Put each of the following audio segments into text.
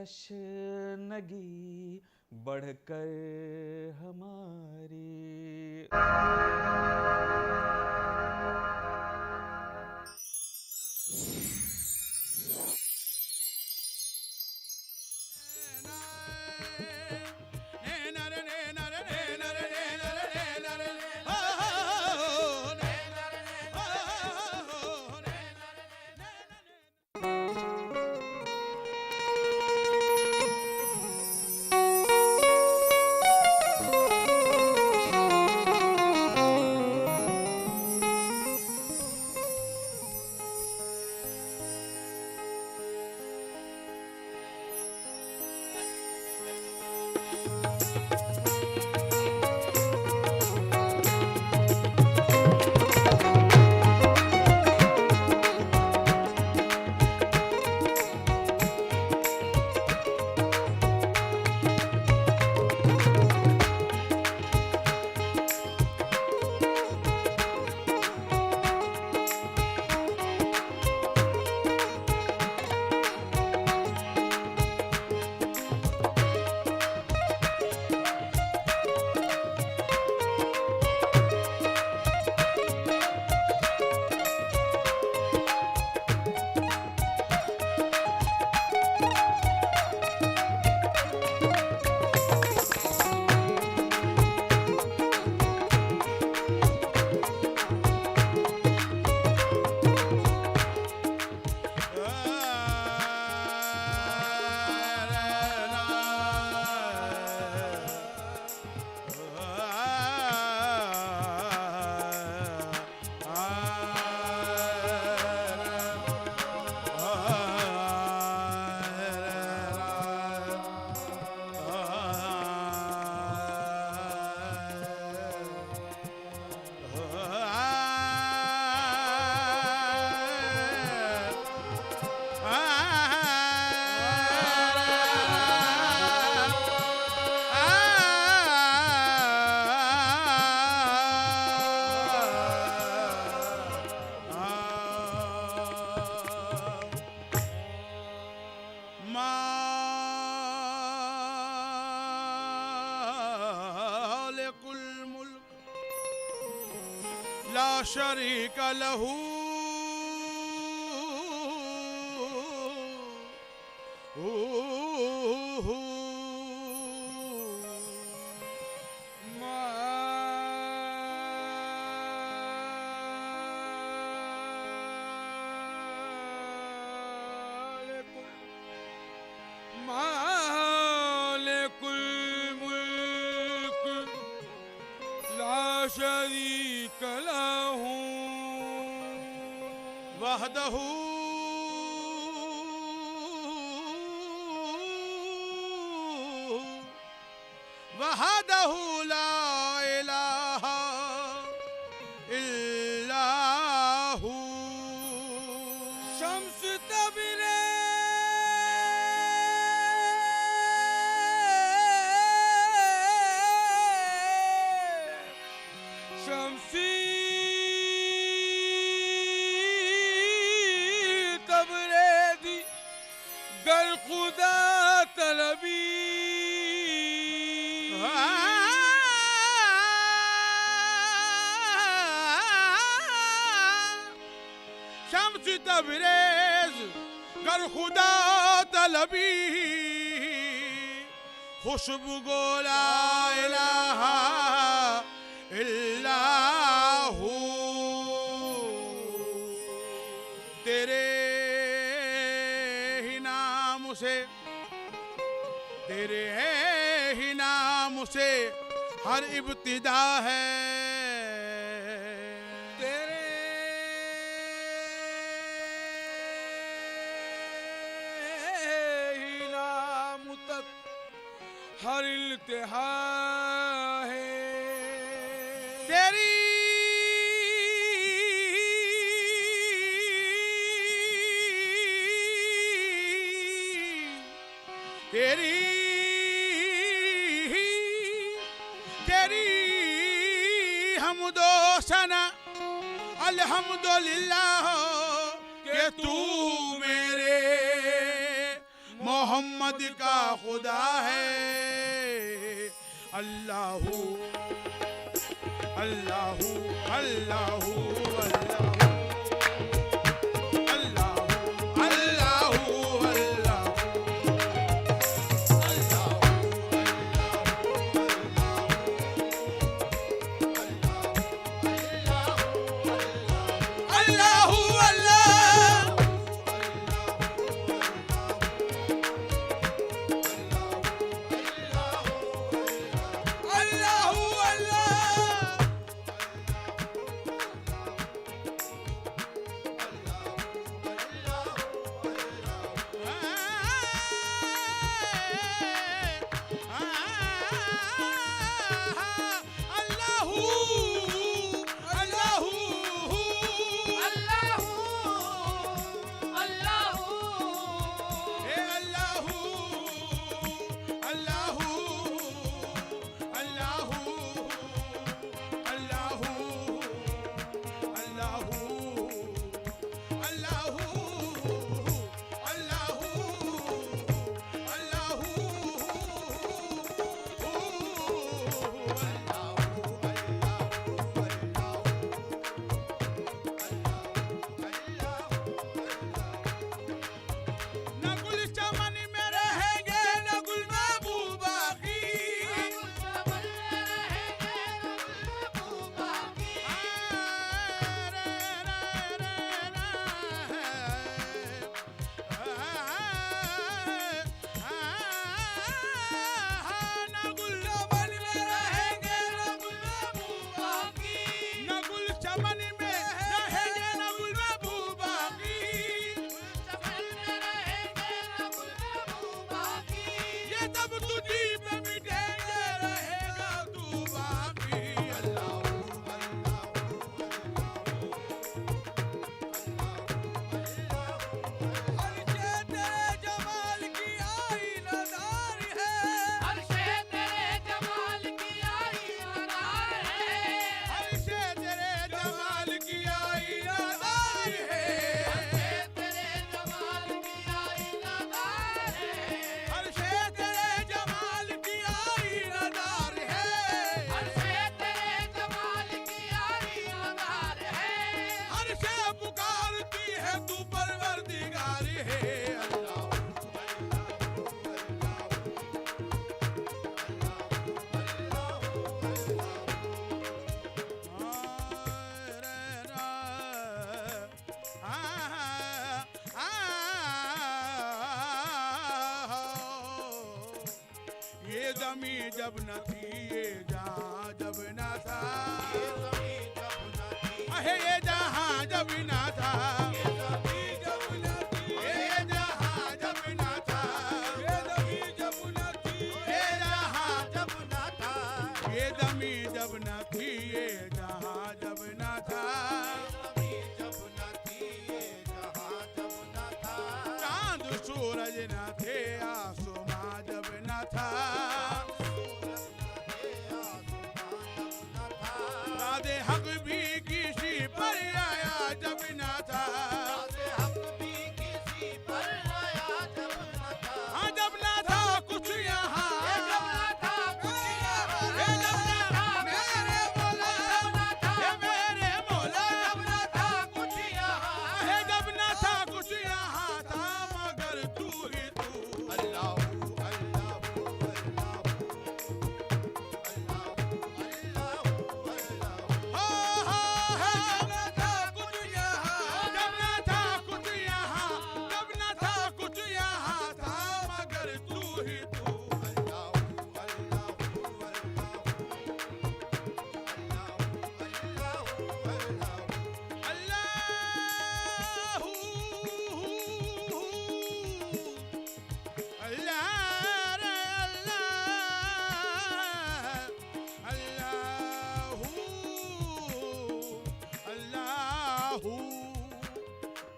तशनगी बढ़कर हमारी। ला शरीक लहू शरीक लहू वहदहू वहदहू ला इलाहा इल्लाहू शम्स तबरे शम्सी तबरेज़ी गर खुदा तलबी शम्सी तबरेज़ गर खुदा तलबी खुशबू गोला इलाहा इल्लाहू तेरे ही नाम से हर इब्तिदा है तेरे ही नाम तक हर इल्तिहा है तेरी तेरी तेरी हमदो सना अल्हम्दुलिल्लाह के तू मेरे मोहम्मद अहमद का खुदा है। अल्लाहू अल्लाहू अल्लाहू जमी जब न थी ये जहां जब न था, अहे ये जहां जब न था, ये जहां जब न था, ये जमी जब न थी ये जहां जब न था, ये जमी जब न थी ये जहां जब न था, चांद सूरज न थे आसमां जब न था, राधे हक भी किसी पर आया जब न था, हाँ जब न था कुछ यहाँ, मेरे मौला जब न था कुछ यहाँ, जब न था कुछ यहाँ था मगर तू ही तू। अल्लाह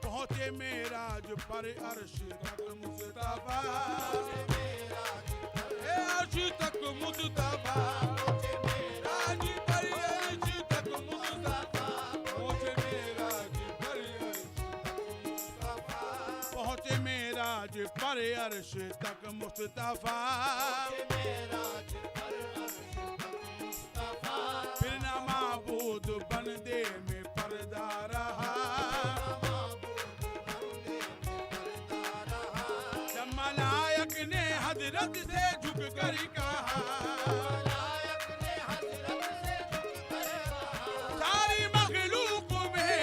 पहुँचे मेराज पर अर्श तक मुस्तफा, अर्श तक मुस्तफा, मेराज पर अर्श तक मुस्तफा, पहुँचे मेराज पर अर्श तक मुस्तफा, पहुँचे मेराज पर अर्श तक मुस्तफा, फिर ना माबूद बंदे में पर्दा रहा। जब मलायक ने हजरत से झुक कर कहा, सारी मखलूक में,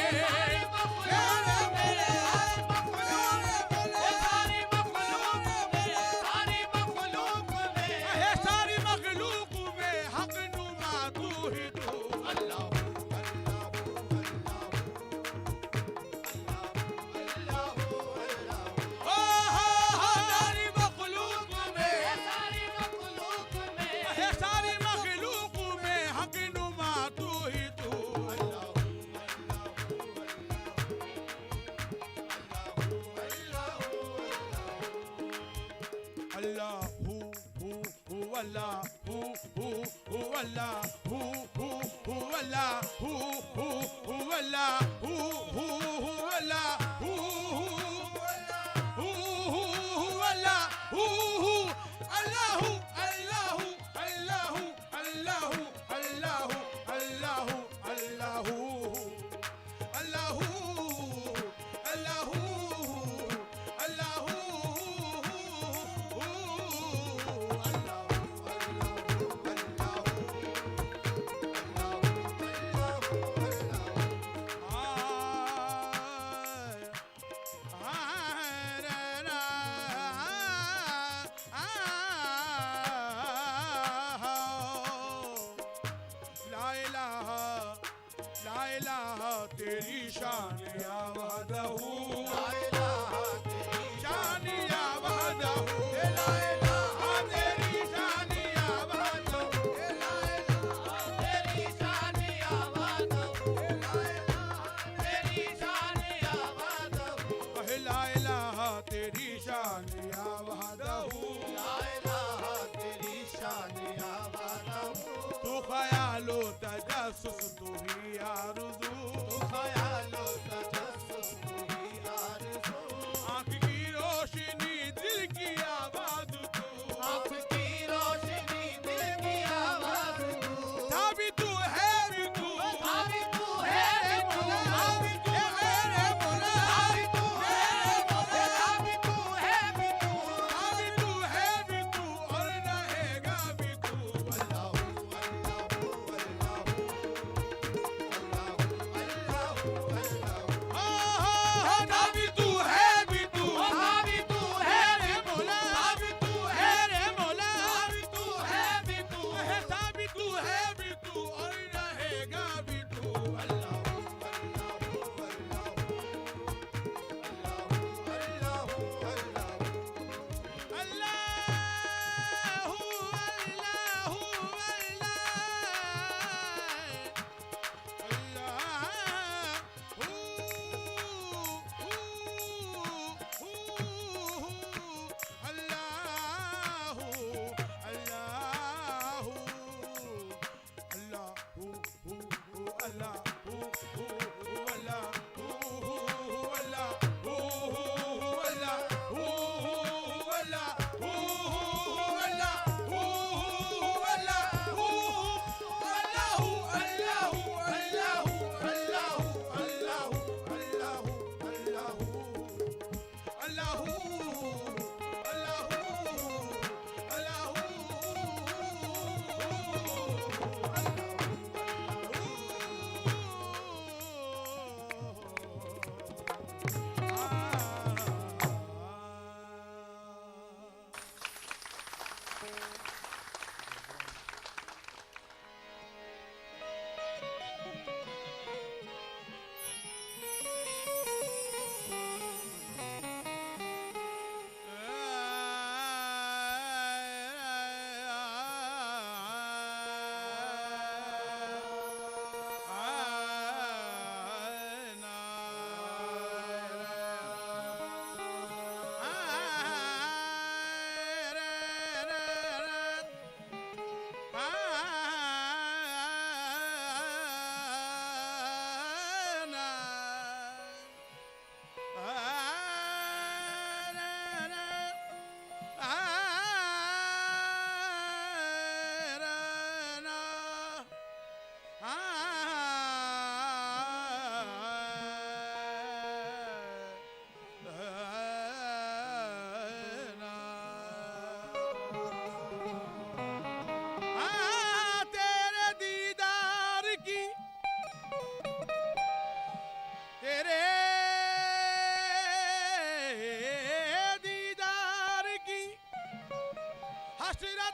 सारी मखलूक में हक नुमा तू ही तू। सारी मखलूक में हक नुमा तू ही तू। अल्लाह हू अल्लाह हू अल्लाह हू अल्लाह हू अल्लाह हू अल्लाह हू अल्लाह हू अल्लाह अल्लाह अल्लाह अल्लाह अल्लाह अल्लाह अल्लाह अल्लाह ला इलाहा तेरी शान या वहदहू, ला इलाहा तेरी शान या वहदहू, ला इलाहा तेरी शान या वहदहू, ला इलाहा तेरी शान या वहदहू, ला इलाहा तेरी शान या वहदहू, ला इलाहा तेरी शान या वहदहू, ला इलाहा तेरी शान या वहदहू। तू ख्यालो तजस्सुस तू ही आरज़ू, तू ख्यालो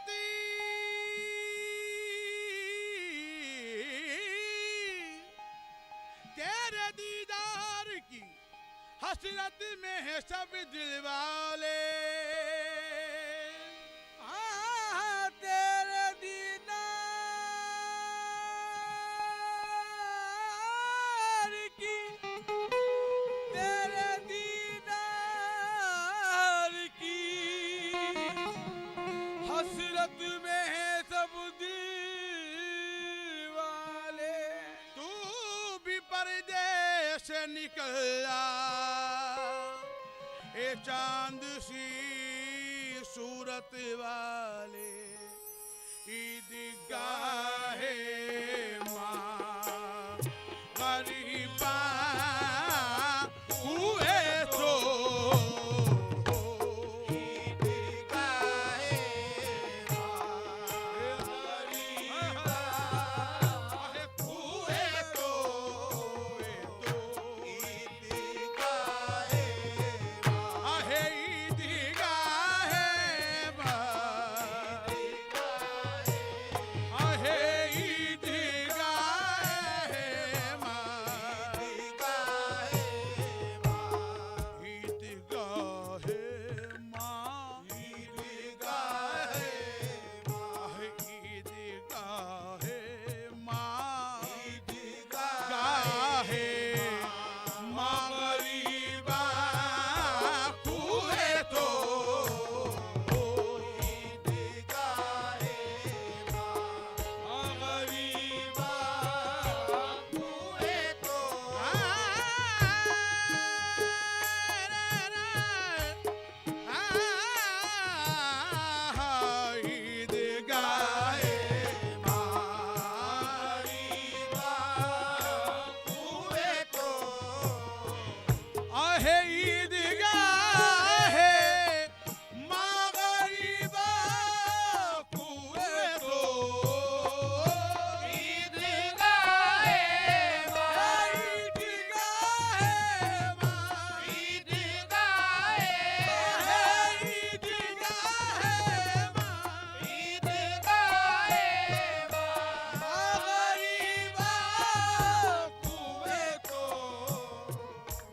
हसरती तेरे दीदार की हसरत में है सब दिल वाले तेरे दीदार की तेरे दीदार की हसरत में है सब दिल वाले तू भी परदेश से निकला ए चांद सी सूरत वाले ईदगाहे माँ गरीबा हुए तो ईदगाहे माँ गरीबा हुए तो ईदगाहे माँ आहे ईदगाहे माँ आहे ईदगाहे माँ ईदगाहे माँ ईदगाहे आहे ईदगाहे माँ ईदगाहे माँ गरीबा कुए तो ईदगाहे माँ गरीबा कुए तो ईदगाहे माँ गरीबा कुए तो आहे ईदगाहे माँ गरीबा कुए तो ईदगाहे माँ ईदगाहे माँ ईदगाहे ईदगाहे माँ ईदगाहे माँ गरीबा कुए तो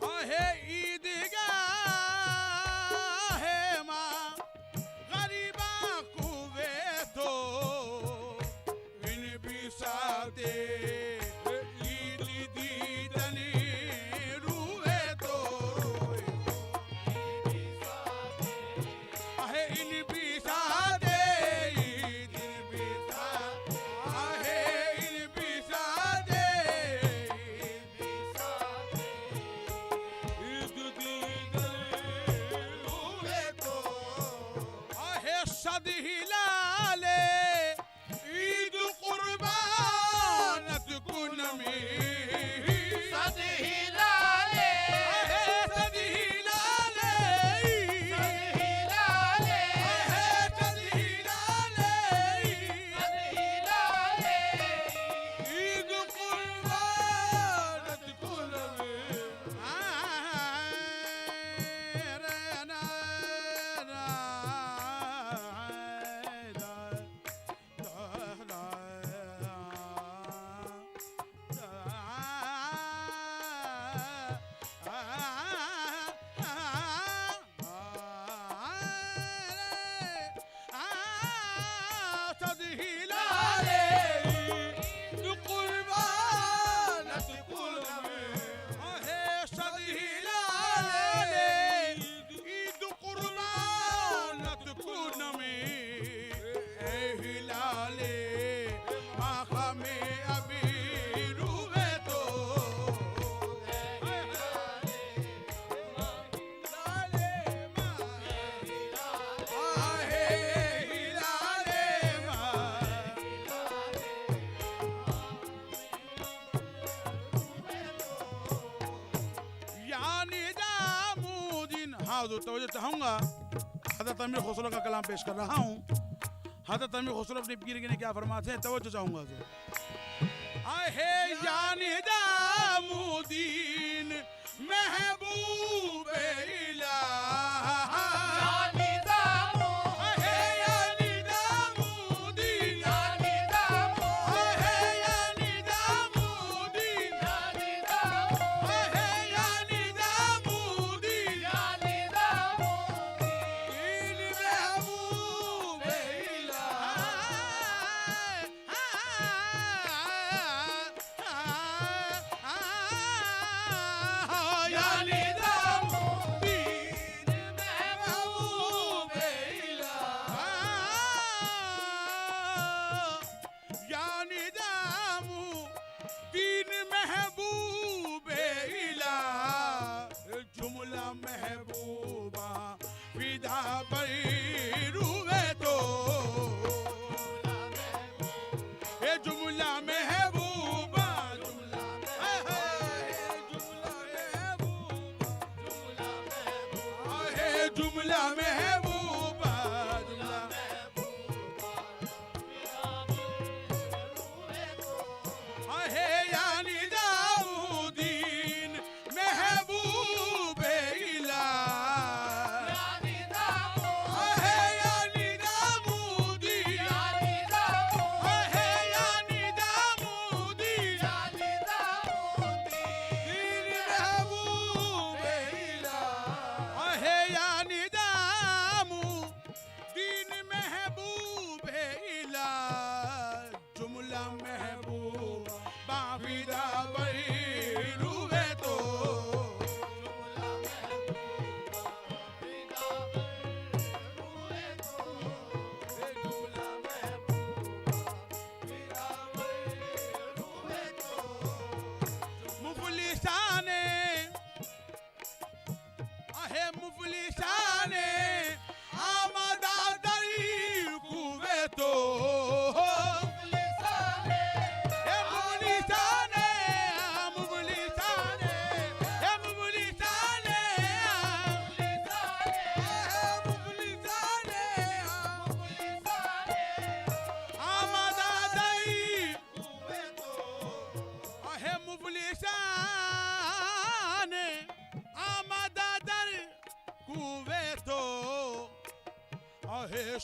आहे ईदगाहे माँ गरीबा कुए तो इन बिसाते ईद दीदनी रुए तो आहे इन बिसाते ईद बिसा आहे इन बिसाते ईद दीदनी रुए तो आहे सद हिलाले ईद कुर्बानत कुन में सद हिलाले सद हिलाले सद हिलाले सद हिलाले सद हिलाले ईद कुर्बानत कुन में सद हिलाले ईद कुर्बानत कुल में आहे सद हिलाले ईद कुर्बानत कुल में ए हिलाले आँखा में अभी रुए तो आहे हिलाले माँ यानी जामुदीन हाँ जो तवज्जो चाहूंगा हज़रत अमीर खुसरो का कलाम पेश कर रहा हूँ हज़रत अमीर खुसरो अपने पीर ने क्या फरमाते हैं तवज्जो चाहूंगा जो आहे यानी जामुदीन महबूब इलाहा आहे यानी जामुदीन बराबर रूवे तो ये जुमला महबूबा जुमला जुमला महबूबा जुमला है यानी दाऊदीन महबूब इला है यानी दाऊदीन है यानी दाऊदीन दीन महबूब इला है यानी दाऊदीन महबूब इला जुमला महबूब बाफिदा रूवे तो मुफलिसाने आहे मुफलिसाने आमदा दरी कुवे तो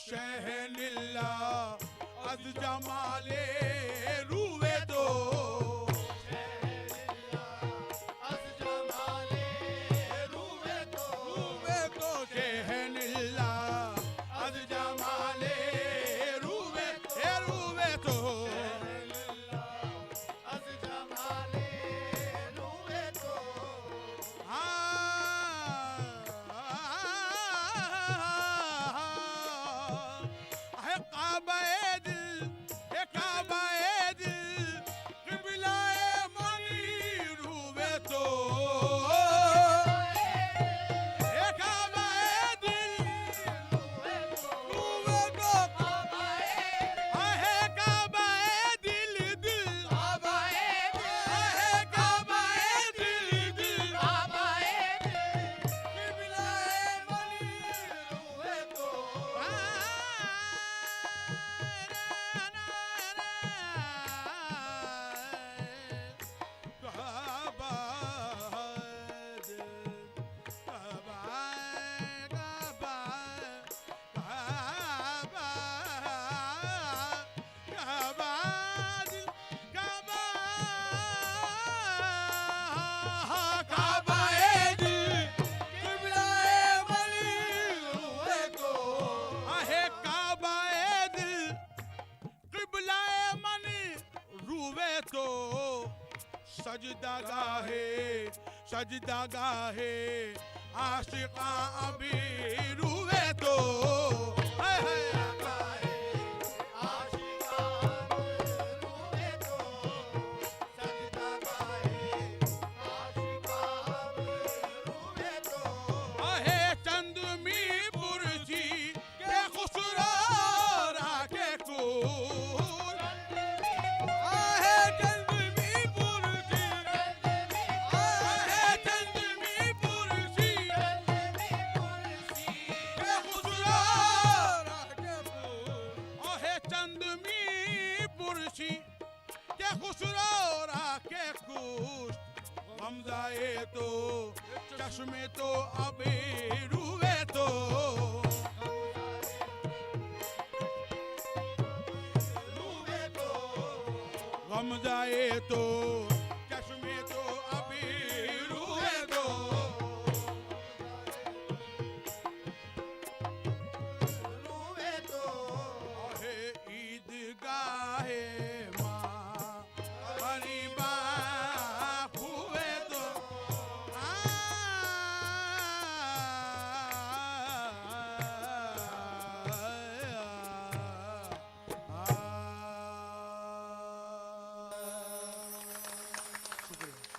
शहनिल्ला अज जमाले रूवे तो शहनिल्ला अज जमाले रूवे तो सजदा गाहे आशिका अभी रूवे तो तो चश्मे तो अभी रूवे तो गम जाए तो चश्मे तो अभी रूवे तो ईदगाहे माँ गरीबा हुए तो शुक्रिया।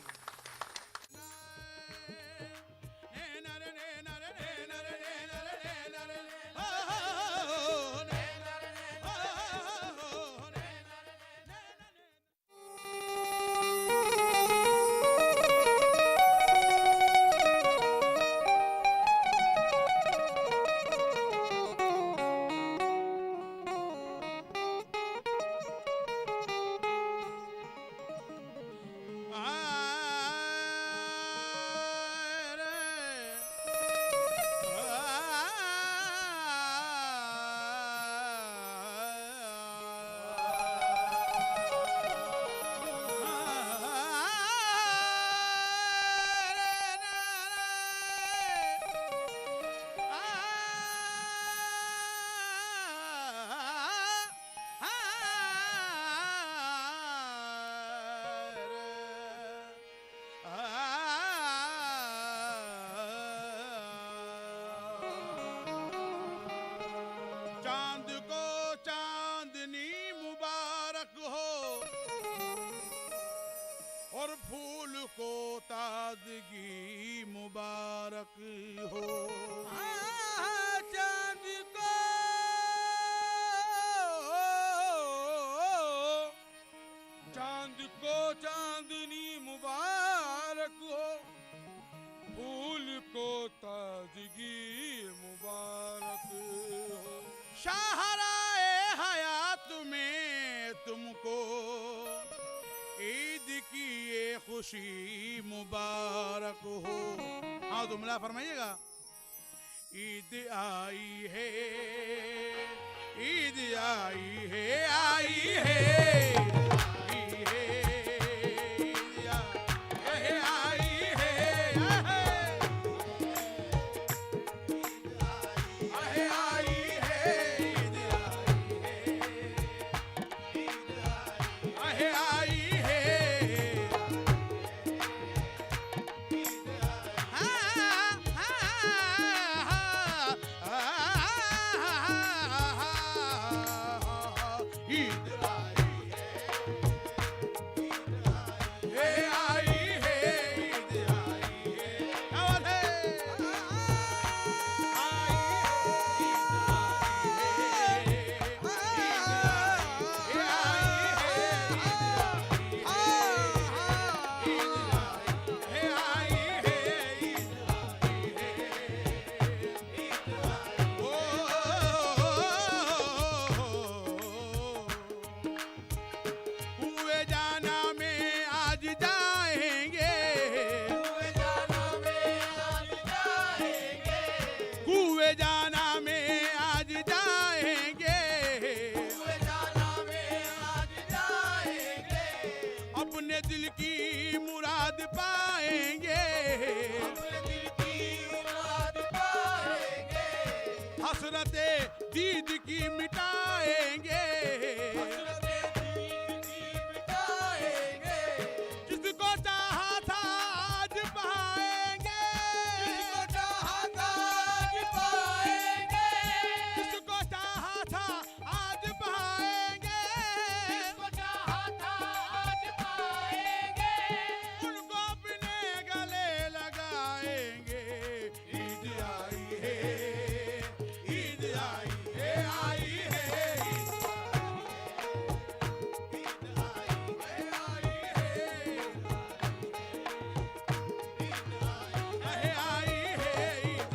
चांदनी मुबारक हो, फूल को ताजगी मुबारक हो। शाहराए हयात में तुमको ईद की ये खुशी मुबारक हो। हाँ तो मिला फरमाइएगा। ईद आई है, ईद आई है, आई है, दिल की मुराद पाएंगे, अपने दिल की मुराद पाएंगे। हसरते दीद की मिटाएंगे, हसरते दीद की मिटाएंगे। जिसको चाहा था आज पाएंगे, जिसको चाहा था आज पाएंगे। जिसको चाहा था आज पाएंगे, जिसको चाहा था आज पाएंगे। उनको अपने गले लगाएंगे। ईद आई है, ईद आई है, आई है, ईद आई है, आई है, आई है, ईद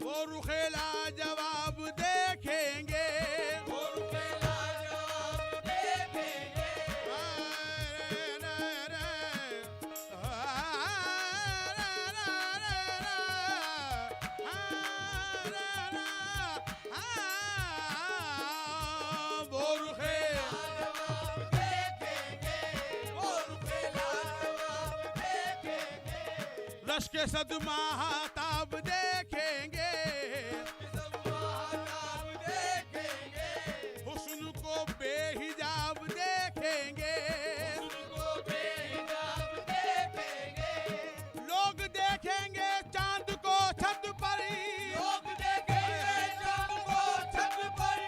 वो रुखेला जवाब देखेंगे, वो रुखेला जवाब देखेंगे। वो रुखेला जवाब देखेंगे। वो रुखेला जवाब देखेंगे। रश के सदमा ताब देखेंगे, सब महाताब देखेंगे। हुस्न को बेहिजाब देखेंगे, उनको बेहिजाब देखेंगे। लोग देखेंगे चांद को छत पर ही, लोग देखेंगे चांद को छत पर।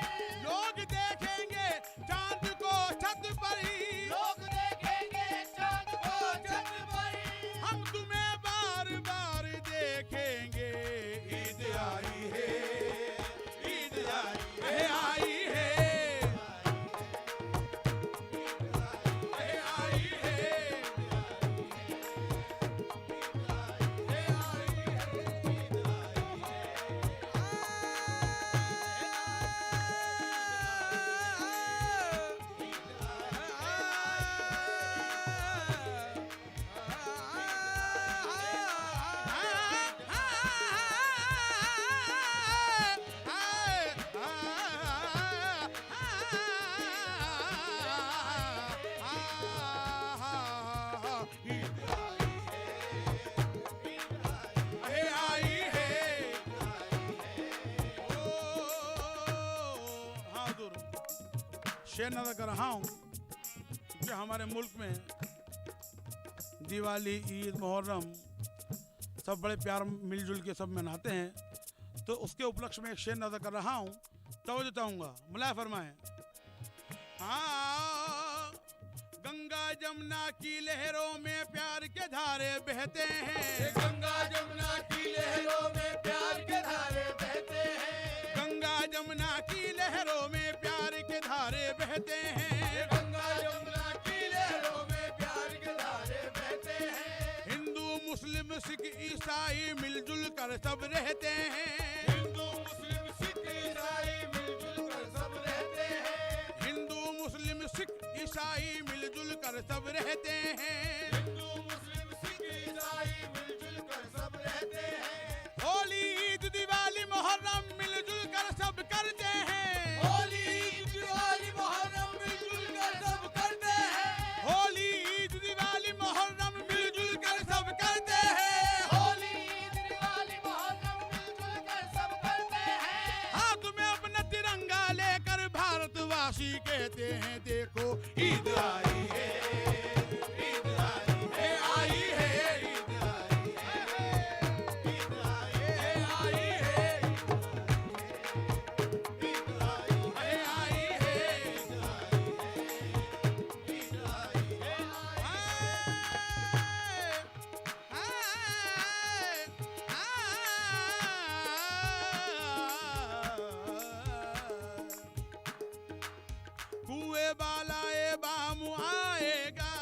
लोग देखेंगे चांद को छत पर ही, लोग देखेंगे चांद को छत पर। हम तुम्हें बार बार देखेंगे। ईद शेर नज़र कर रहा हूँ कि हमारे मुल्क में दिवाली, ईद, मुहर्रम सब बड़े प्यार मिलजुल के सब मनाते हैं। तो उसके उपलक्ष्य में एक शेर नज़र कर रहा हूँ, तवज्जो चाहूँगा, मुलाय फरमाएं। हाँ, गंगा जमुना की लहरों में प्यार के धारे बहते हैं। गंगा जमुना की लहरों में प्यार के धारे बहते हैं। गंगा जमुना की लहरों में प्यार के धारे बहते हैं। गंगा जमुना की लहरों में प्यार के धारे बहते हैं। हिंदू मुस्लिम सिख ईसाई मिलजुल कर सब रहते हैं। हिंदू मुस्लिम सिख ईसाई मिलजुल कर सब रहते हैं। हिंदू मुस्लिम सिख ईसाई मिलजुल कर सब रहते हैं। हिंदू मुस्लिम सिख ईसाई मिलजुल कर सब रहते हैं। होली, ईद, दिवाली, मुहर्रम मिलजुल कर सब करते हैं। होली, दिवाली, मुहर्रम मिलजुल कर सब करते हैं। होली, ईद, दिवाली, मुहर्रम मिलजुल कर सब करते हैं। होली, दिवाली, मुहर्रम मिलजुल कर सब करते हैं। हाथ में अपना तिरंगा लेकर भारतवासी कहते हैं, देखो ईद आई है, ईद आई है, आई है, ईद आई है, ईद आई है, आई है, ईद आई है, आई है, ईद आई है, कुए बालाए बाम आएगा,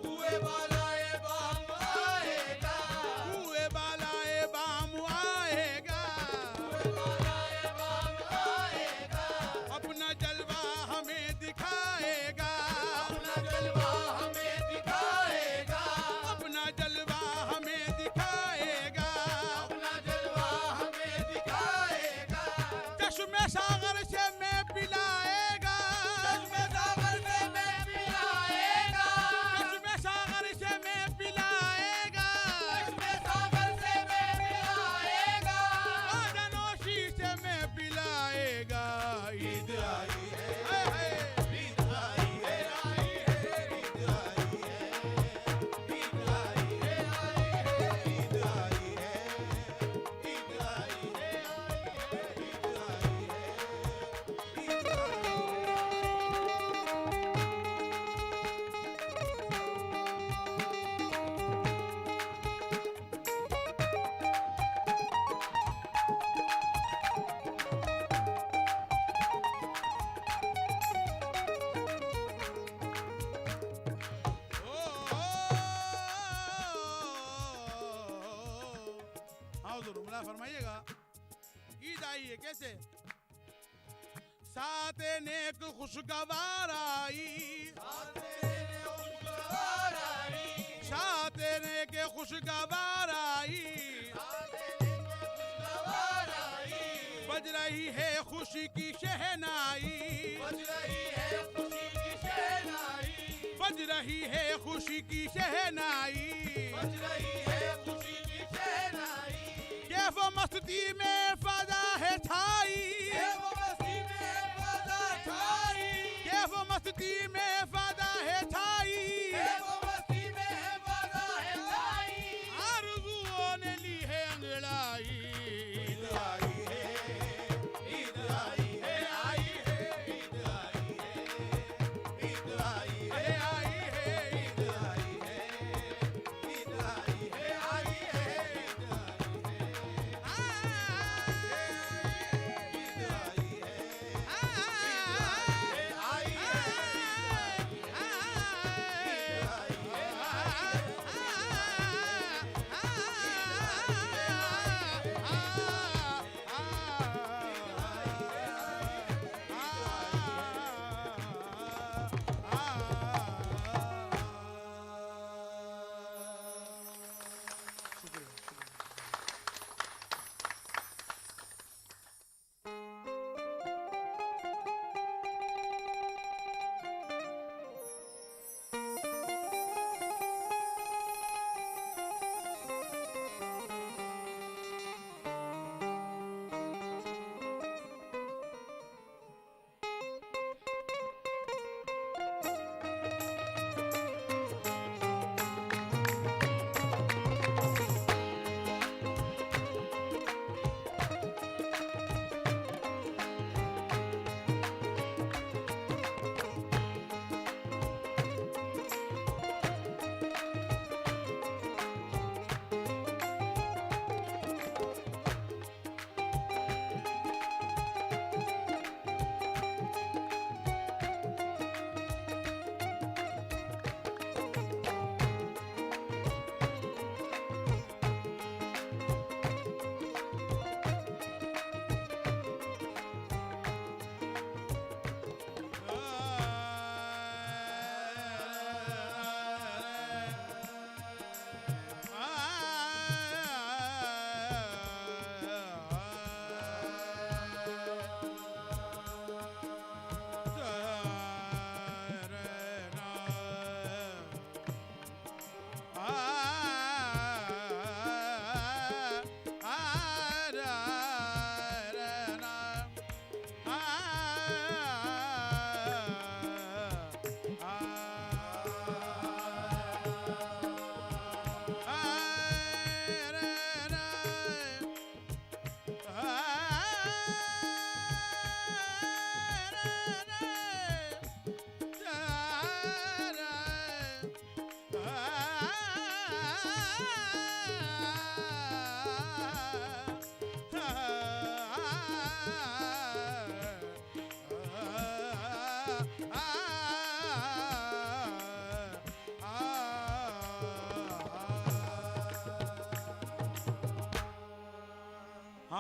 कुए बालाए बाम आएगा। कुए बालाए बाम आएगा, कुए बालाए बाम आएगा। अपना जलवा हमें दिखाएगा, अपना जलवा हमें दिखाएगा। अपना जलवा हमें दिखाएगा। अपना जलवा हमें दिखाएगा। चश्मे सागर से मैं पिलाएगा, चश्मे सागर से मैं पिलाएगा। चश्मे सागर से मैं पिलाएगा, चश्मे सागर से मैं पिलाएगा। जनोशी से मैं पिलाएगा। ईद आई है, ईद आई है, आई है, ईद आई है, ईद आई है, आई है, ईद आई है, ईद आई है, ईद आई है। हाँ जरूर मुला फरमाइएगा। ईद आई है कैसे? साथ नेक खुशगवार आई, साथ नेक खुशगवार आई, बज रही है खुशी की शहनाई, बज रही है खुशी की शहनाई। बज रही है खुशी की शहनाई। बज रही है खुशी की शहनाई। कैफ मस्ती में फजा है छाई, कैफ मस्ती में फजा छाई। कैफ मस्ती में फजा है छाई। कैफ मस्ती में फजा है छाई। आरज़ुओं ने ली है अंगड़ाई। ईद आई है, ईद आई है, आई है, ईद आई है, ईद आई है, आई है, ईद आई है, ईद आई है, आई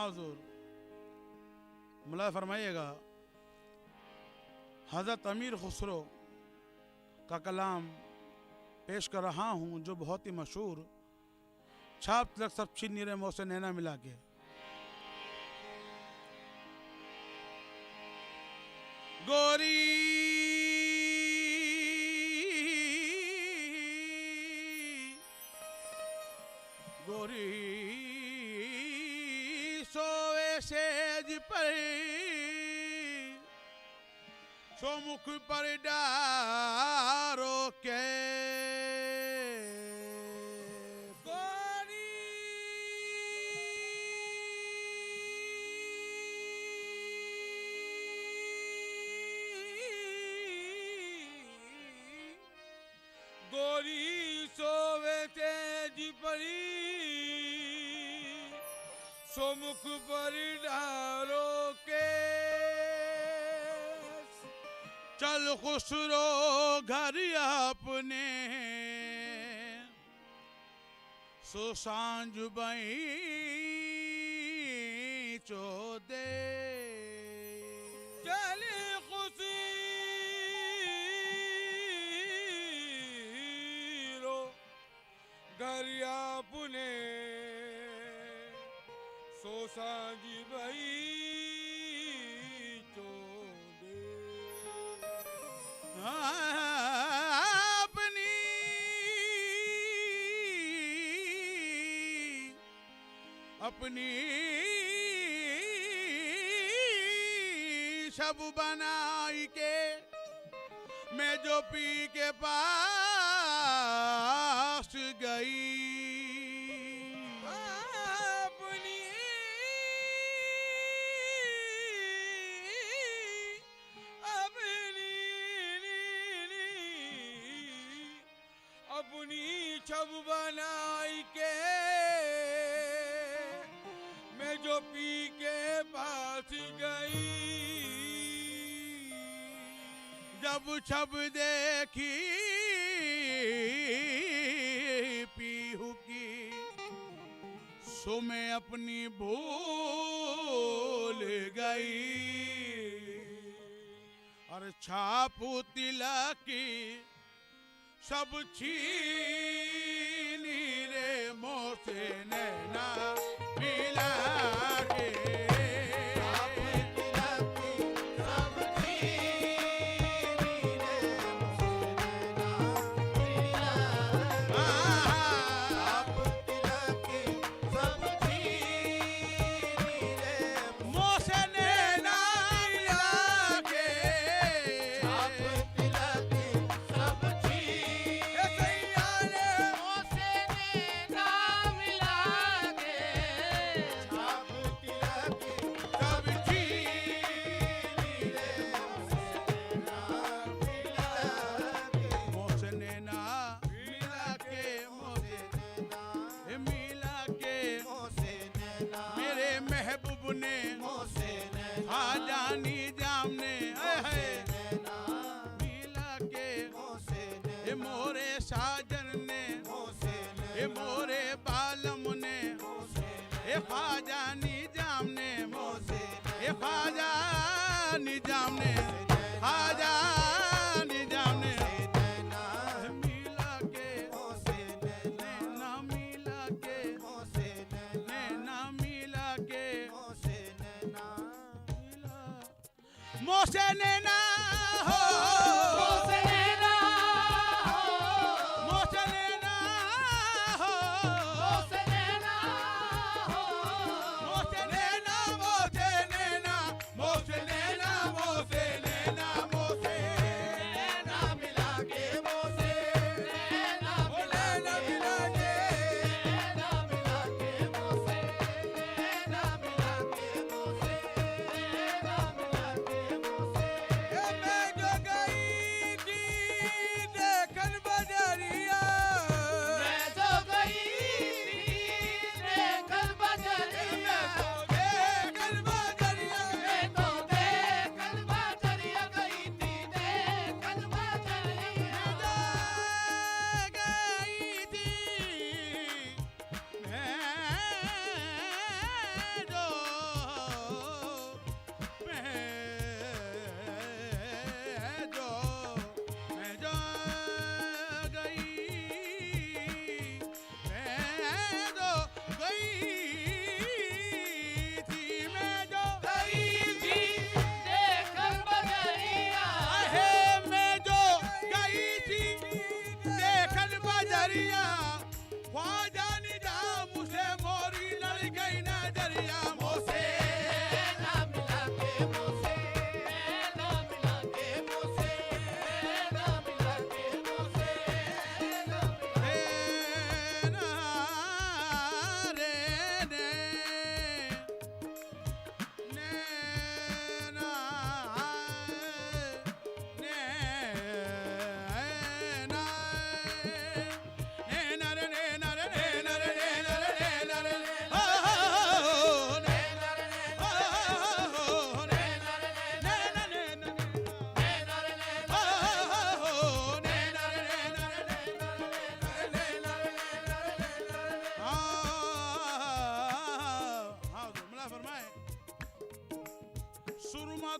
हुजूर, मुलाज़ फरमाइएगा, हज़रत अमीर खुसरो का कलाम पेश कर रहा हूँ जो बहुत ही मशहूर, छाप तिलक सब छीन नीरे मोह से नैना मिला के। गोरी गोरी सोए सेज पर, सो मुख पर डारो के। गोरी गोरी सोवे तेज परी, सो मुख पर डारो के। चल खुसरो घर अपने, सो सांझ बई चोदे। चल खुसरो घर अपने, सो सांझ बई अपनी अपनी सब बनाई के, मैं जो पी के पास गई। अपनी छब बनाई के, मैं जो पी के पास गई। जब छब देखी पीहू की, सो मैं अपनी भूल गई। और छापू तिलक की सब छीनी रे मोह से नैना मिला के। ख्वाजा निजाम ने मोसे, ख्वाजा निजाम ने, ख्वाजा निजाम ने मिला के, नैना मिला के, नैना मिला के, मोसे नैना हो, मोसे नैना हो, मोसे नैना हो, मोसे नैना हो, मोसे नैना, मोसे नैना, मोसे नैना, मोसे नैना, मोसे नैना मिला के, मोसे नैना मिला के, नैना मिला के, मोसे नैना मिला के, मोसे नैना मिला के, मोसे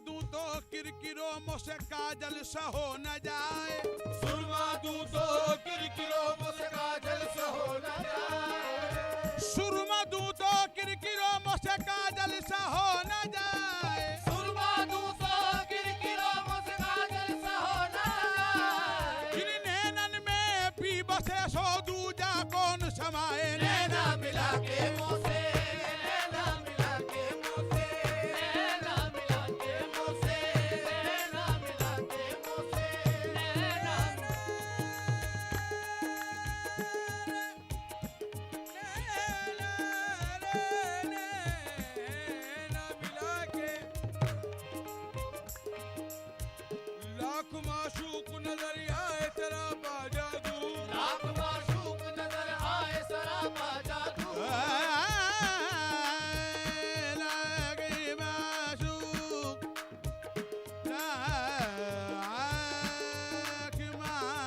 दूं तो किरकिरो मुझसे काजल सहो न जाए, सुरमा दूं तो किरकिरो मुझसे काजल सहो न जाए, सुरमा दूं तो किरकिरो मुझसे काजल सहो न जाए, सुरमा दूं तो किरकिरो मुझसे काजल सहो न जाए, जिन नैनन में पी बसे सो दूजा कौन समाए, नैना मिला के मुझसे, नैना मिला के मुझसे, नैना मिला के मुझसे, नैना मिला के मुझसे, नैना लाख माशूक नजर आए तेरा बाजा दूं, लाख माशूक नजर आए सरापा जादू, लागे माशूक, लाख माशूक,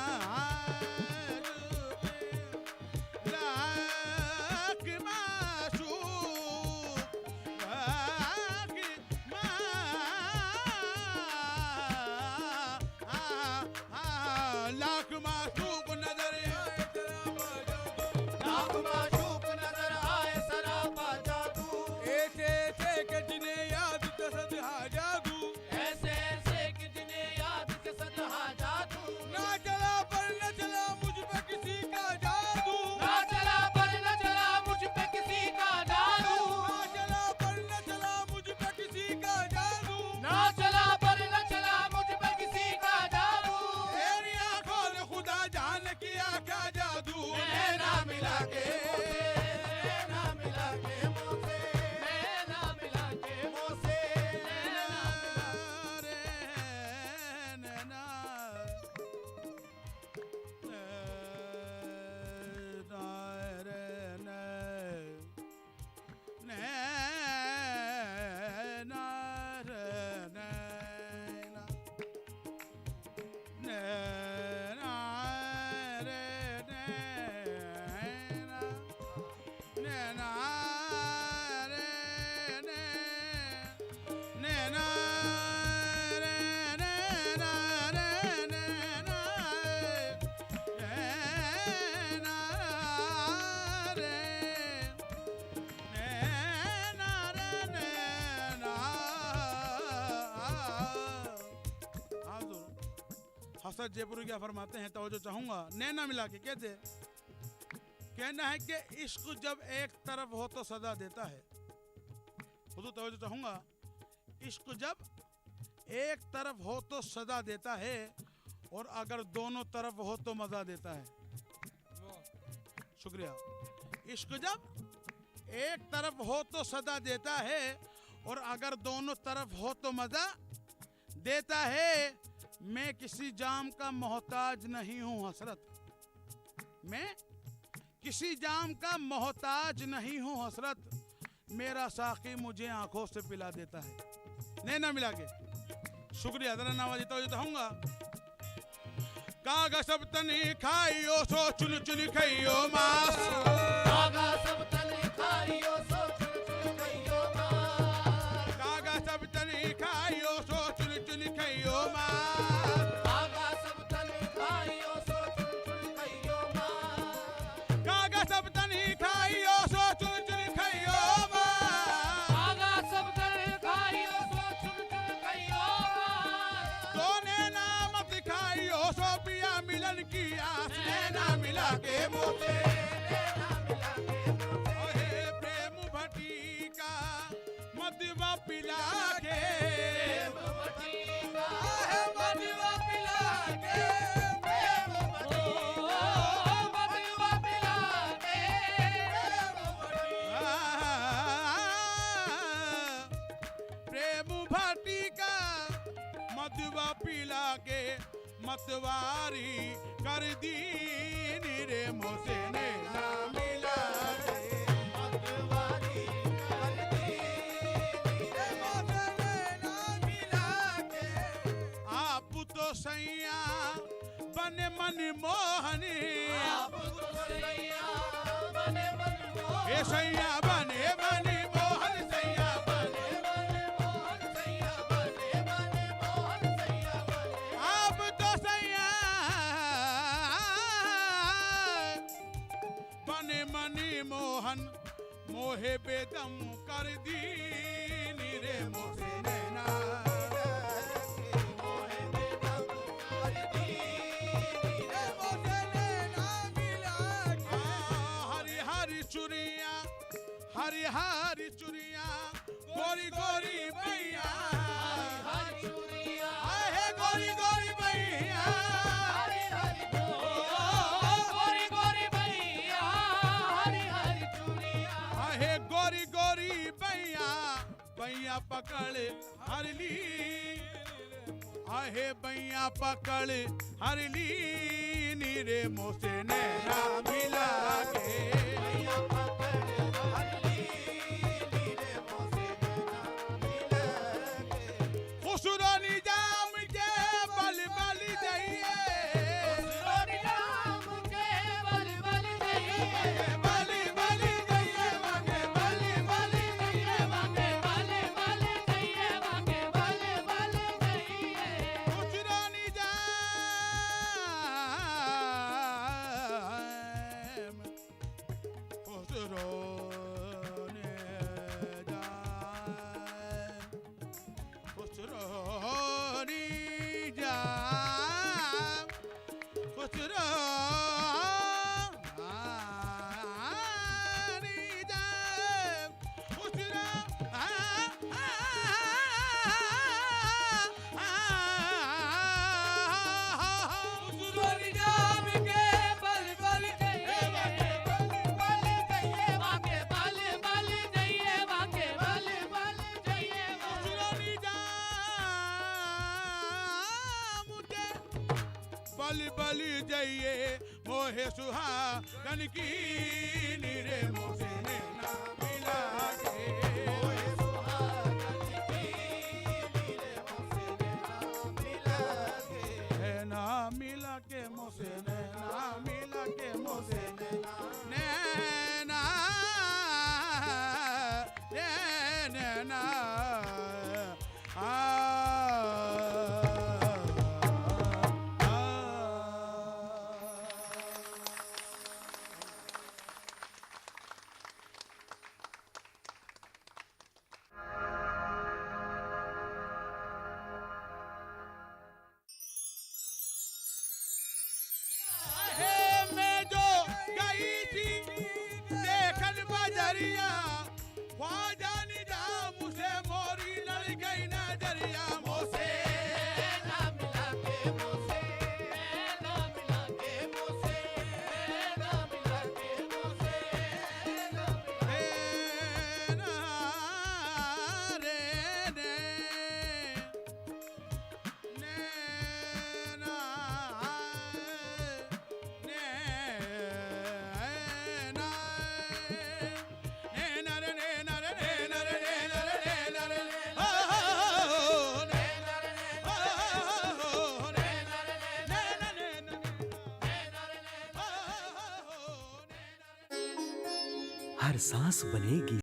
लाख माशूक, लाख माशूक नजर आए तेरा बाजा दूं। लाख माशूक नजर आए सरापा जादू, ऐसे ऐसे के जिन्हें याद तसद जादू, ऐसे ऐसे कि जिन्हें याद के सदहा जादू, ना चला पर न चला मुझ पे किसी का जादू, ना चला पर न चला मुझ पे किसी का जादू, ना चला पर न चला मुझ पे किसी का जादू, ना चला पर न चला मुझ पे किसी का जादू, तेरी आंखों ने खुदा जान किया क्या जादू, नैना मिला के नैना मिला के मुझसे, नैना मिला के मुझसे, नैना रे नैना, रे नैना, रे नैना, नैना रे नैना, नैना रे नैना रे नैना रे नैना, नैना रे नैना रे नैना। हसरत जयपुरी क्या फरमाते हैं, तवज्जो चाहूंगा, नैना मिला के कहते हैं, कहना है कि इश्क जब एक तरफ हो तो सदा देता है, हुजूर तवज्जो चाहूंगा, इश्क जब एक तरफ हो तो सदा देता है और अगर दोनों तरफ हो तो मजा देता है। शुक्रिया। इश्क जब एक तरफ हो तो सदा देता है और अगर दोनों तरफ हो तो मजा देता है। मैं किसी जाम का मोहताज नहीं हूँ हसरत, मैं किसी जाम का मोहताज नहीं हूँ हसरत, मेरा साकी मुझे आंखों से पिला देता है। नैना मिला के शुक्रिया, जरा नवाजी तो चाहूंगा। कागा सब तनी खाइयो सो चुन चुन खाइयो मांस, कागा सब तने खाइयो सो चुन चुन खाइयो मांस, कागा सब तनी खाइयो सो चुन चुन खाइयो मांस, कागा सब तने खाइयो सो चुन चुन खाइयो मांस, कागा सब तनी खाइयो सो चुन चुन खाइयो मांस, कागा सब तने खाइयो सो चुन चुन खाइयो मांस, सोने नामत खाइयो सो पिया मिलन की आस, नैना मिला के मोते नैना मिला के मुझसे, ओहे प्रेम भटी का मदवा पिला के, प्रेम बटीका, ओहे मदवा पिला के, प्रेम बटीका, मधुआ पिला के, प्रेम बटीका, प्रेम भटी का मदवा पिला के मतवारी कर दी रे मोसे नैना मिला के, मतवारी कर दी रे मोसे नैना मिला के। आप तो सैया बने मन मोहनी, आप तो सैया बने मनमोहन, हे सैया बने मन मोहन, सैया बने मनमोहन, सैया बने मोहे बेदम कर दी नीरे मोसे नैना हरी हरी चुरिया हरी हरी चुरिया गोरी गोरी भैया आहे गोरी गोरी भैया आहे गोरी गोरी भैया भैया पकड़ हरली आहे भैया पकड़ हरली नीरे मोसे नैना मिला के खुसरो निजाम के बल बल जाइए बल बल जाइए वाके खुसरो निजाम खुसरो बल बल जाइए मोहे सुहागन की नीरे मोसे नैना मिला के नैना मिला के मोसे नैना मिला के मोसे नैना नैना बजरिया ख्वाजा निजाम से मोरी लड़ गई नजरिया मोसे ना मिला के मोसे ना मिला के मोसे ना मिला के मोसे ना रे ने ना हर सांस बनेगी